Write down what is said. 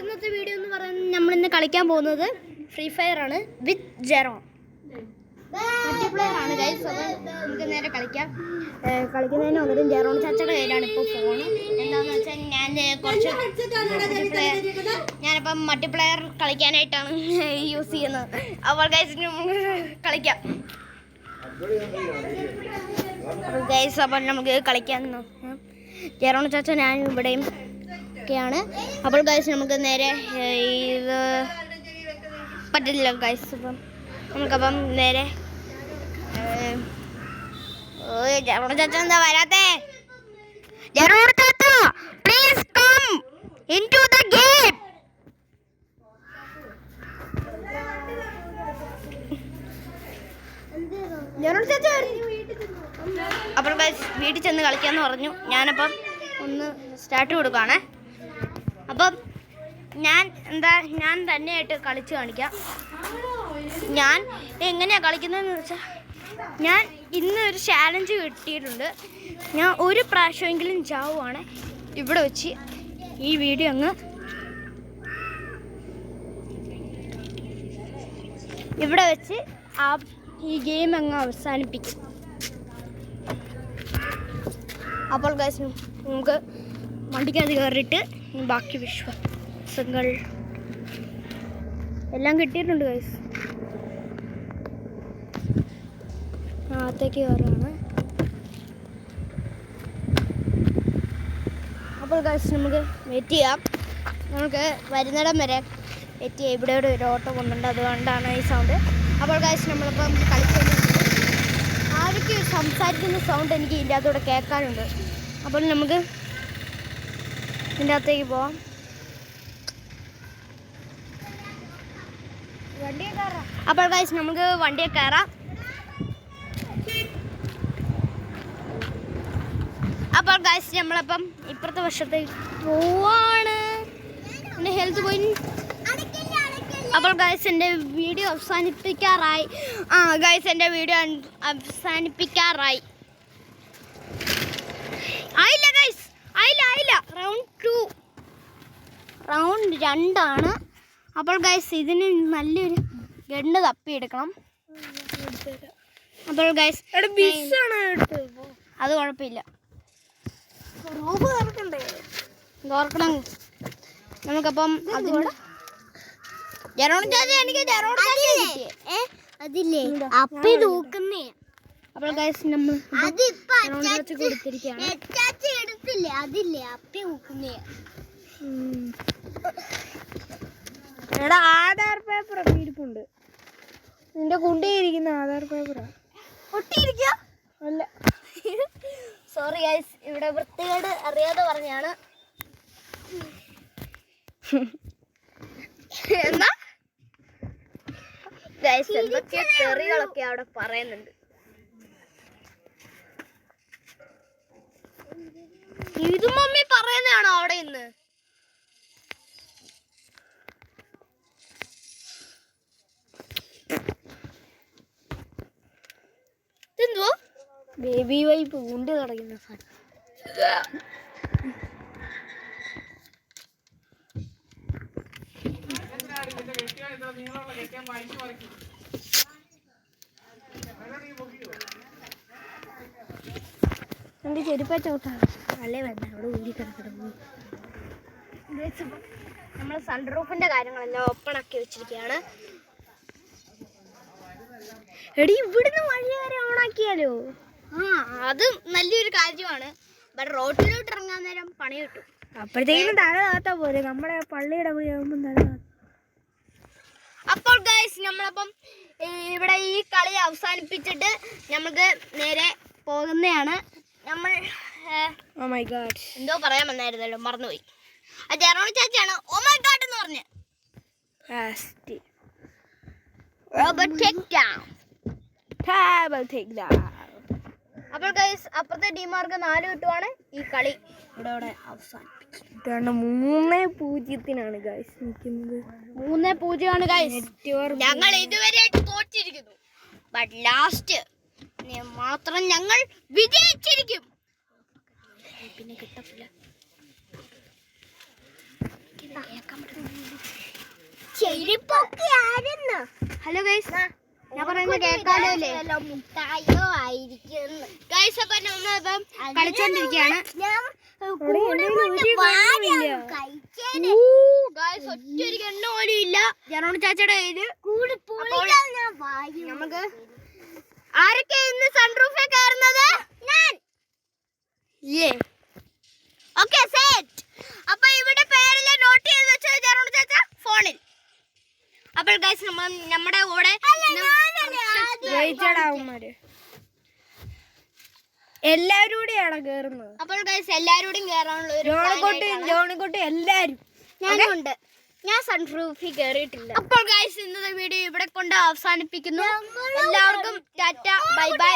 ഇന്നത്തെ വീഡിയോ എന്ന് പറയുന്നത് നമ്മൾ ഇന്ന് കളിക്കാൻ പോകുന്നത് ഫ്രീ ഫയർ ആണ് വിത്ത് ജെറോൺ. മൾട്ടിപ്ലെയർ ആണ് ഗൈസ്. അപ്പോൾ നമുക്ക് നേരെ കളിക്കാം. കളിക്കുന്നതിന് പകരം ജെറോൺ ചാച്ചയുടെ കയ്യിലാണ് ഇപ്പോൾ ഫോണ്. എന്താണെന്ന് വെച്ചാൽ ഞാനിപ്പം മൾട്ടിപ്ലെയർ കളിക്കാനായിട്ടാണ് യൂസ് ചെയ്യുന്നത്. അപ്പോൾ ഗൈസ് നമുക്ക് കളിക്കാം. ഗൈസ് അപ്പോൾ നമുക്ക് കളിക്കാൻ ജെറോൺ ചാച്ച ഞാൻ ഇവിടെയും ഒക്കെയാണ്. അപ്പോൾ ഗൈസ് നമുക്ക് നേരെ ഇത് പറ്റില്ല ഗൈസ്. അപ്പം നമുക്കപ്പം നേരെ ജെറോൺ ചാച്ച എന്താ വരാത്തേ? ജെറോൺ ചാച്ച please come into the game. Jeron ചാച്ച അപ്പോൾ ഗൈസ് വീട്ടിൽ ചെന്ന് കളിക്കാമെന്ന് പറഞ്ഞു. ഞാനപ്പം ഒന്ന് സ്റ്റാർട്ട് കൊടുക്കുകയാണേ. അപ്പം ഞാൻ തന്നെയായിട്ട് കളിച്ച് കാണിക്കാം. ഞാൻ എങ്ങനെയാണ് കളിക്കുന്നതെന്ന് വെച്ചാൽ, ഞാൻ ഇന്ന് ഒരു ചാലഞ്ച് കിട്ടിയിട്ടുണ്ട്. ഞാൻ ഒരു പ്രാവശ്യമെങ്കിലും ചാവുകയാണ് ഇവിടെ വെച്ച് ഈ വീഡിയോ അങ്ങ് ഇവിടെ വെച്ച് ഈ ഗെയിം അങ്ങ് അവസാനിപ്പിക്കും. അപ്പോൾ ഗൈസ് നമുക്ക് വണ്ടിക്കകത്ത് കയറിയിട്ട് ബാക്കി വിശ്വാസങ്ങൾ എല്ലാം കിട്ടിയിട്ടുണ്ട് ഗൈസ്. അകത്തേക്ക് കയറുകയാണ്. അപ്പോൾ ഗൈസ് നമുക്ക് വെയിറ്റ് ചെയ്യാം. നമുക്ക് വരുന്നിടം വരെ വെയിറ്റ് ചെയ്യാം. ഇവിടെ ഒരു ഓട്ടോ കൊണ്ടുണ്ട്, അതുകൊണ്ടാണ് ഈ സൗണ്ട്. അപ്പോൾ ഗൈസ് നമ്മളിപ്പം കളിച്ചുകൊണ്ടിരിക്കുന്നത്. ആരൊക്കെ സംസാരിക്കുന്ന സൗണ്ട് എനിക്ക് ഇതിൻ്റെ അകത്തൂടെ കേൾക്കാനുണ്ട്. അപ്പോൾ നമുക്ക് ഇതിൻ്റെ അകത്തേക്ക് പോവാം. അപ്പോൾ ഗൈസ് നമുക്ക് വണ്ടിയെ കയറാം. അപ്പോൾ ഗൈസ് നമ്മളപ്പം ഇപ്പുറത്തെ വശത്തേക്ക് പോവാണ്. എൻ്റെ ഹെൽത്ത് പോയി. അപ്പോൾ ഗൈസ് എൻ്റെ വീഡിയോ അവസാനിപ്പിക്കാറായി. ഗൈസ് എൻ്റെ വീഡിയോ അവസാനിപ്പിക്കാറായി. ആയില്ല ഗൈസ്, ആയില്ല. റൗണ്ട് 2 ആണ്. അപ്പോൾ ഗൈസ് ഇതിന് നല്ലൊരു ഗണ്ണ് തപ്പിയെടുക്കണം. അപ്പോൾ ഗൈസ് അത് കുഴപ്പമില്ല, ഓർക്കണം. നമുക്കപ്പം അപ്പോൾ ഗൈസ് നമ്മൾ കൊടുത്തിരിക്കുകയാണ്. എടാ ആധാർ പേപ്പർ ഒക്കെ ഇരിപ്പുണ്ട്. നിന്റെ കൊണ്ടേയിരിക്കുന്ന ആധാർ പേപ്പറാ ഒട്ടിയിരിക്കുക അല്ല. സോറി ഗൈസ്, ഇവിടെ വൃത്തികേട് അറിയാതെ പറഞ്ഞാണ്. എന്നാ ഗൈസ് എന്തൊക്കെ തെറികളൊക്കെ അവിടെ പറയുന്നുണ്ട്. ഇത് മമ്മി പറയുന്നതാണോ അവിടെ ഇന്ന്? എന്തോ ബേബി വൈപ്പ് കൊണ്ട് തുടങ്ങുന്ന സാധനം. എൻ്റെ ചെരുപ്പ ചോട്ടാണ് അല്ലേ വേണ്ട, അവിടെ ഊരി കിടക്കിടുന്നു. നമ്മൾ സൺറൂഫിൻ്റെ കാര്യങ്ങളെല്ലാം ഓപ്പൺ ആക്കി വെച്ചിരിക്കുകയാണ്. എടി ഇവിടുന്ന് വഴി വരെ ഓണാക്കിയാലോ? അത് നല്ലൊരു കാര്യമാണ്. ബട്ട് റോഡിലോട്ട് ഇറങ്ങാൻ നേരം പണി കിട്ടും. അപ്പോഴത്തേക്കും തല താത്താ പോലെ നമ്മുടെ പള്ളിയുടെ പോയാകുമ്പോൾ തല. അപ്പോൾ ഗൈസ് നമ്മളപ്പം ഇവിടെ ഈ കളി അവസാനിപ്പിച്ചിട്ട് നമുക്ക് നേരെ പോകുന്നതാണ്. നമ്മൾ എന്തോ പറയാൻ വന്നായിരുന്നല്ലോ, മറന്നുപോയി. അത് ജെറോൺ ചാച്ചയാണ് ഓ മൈ ഗോഡ് എന്ന് പറഞ്ഞ്. അപ്പോൾ ഗൈസ് അപ്പുറത്തെ ടീമാർക്ക് 4 കിട്ടുവാണ്. ഈ കളി ഇവിടെ അവസാനിപ്പിക്കും. 3-0 ഗൈസ് നിൽക്കുന്നത്. 3-0 ഗൈസ്. ഞങ്ങൾ ഇതുവരെ തോറ്റിരിക്കുന്നു. ബട്ട് ലാസ്റ്റ് മാത്രം ഞങ്ങൾ വിജയിച്ചിരിക്കും. പിന്നെ കിട്ടത്തില്ല. ഹലോ ഗൈസ്, ഞാൻ പറയുന്നത് കേൾക്കാലോ അല്ലേ? മുട്ടായോ ആയിരിക്കും ഗൈസ്, അപ്പൊ നമ്മളിപ്പം കളിച്ചോണ്ടിരിക്കുകയാണ്. ഗൈസ്, ഒറ്റൊരു എണ്ണ പോലും ഇല്ല ജനോട് ചാച്ചയുടെ കയ്യില്. നമുക്ക് ആരൊക്കെ ഇന്ന് സൺറൂഫിൽ കയറുന്നത്? ഞാൻ. Okay, set. അപ്പൊ ഇവിടെ പേരില് നോട്ട് ചെയ്ത് വെച്ചത് ജനോട് ചാച്ച ഫോണിൽ. അപ്പോൾ ഗൈസ്, നമ്മുടെ കൂടെ എല്ലാരും കൂടിയാണ് കേറുന്നത്. അപ്പോൾ ഗൈസ്, എല്ലാരോടും കേറാനുള്ള ഒരു ജോണിക്കോട്ട് എല്ലാരും. ഞാനുണ്ട്. ഞാൻ സൺറൂഫിൽ കയറിയിട്ടില്ല. അപ്പോൾ ഗൈസ്, ഇന്നത്തെ വീഡിയോ ഇവിടെ കൊണ്ട് അവസാനിപ്പിക്കുന്നു. എല്ലാവർക്കും ടാറ്റ, ബൈ ബൈ.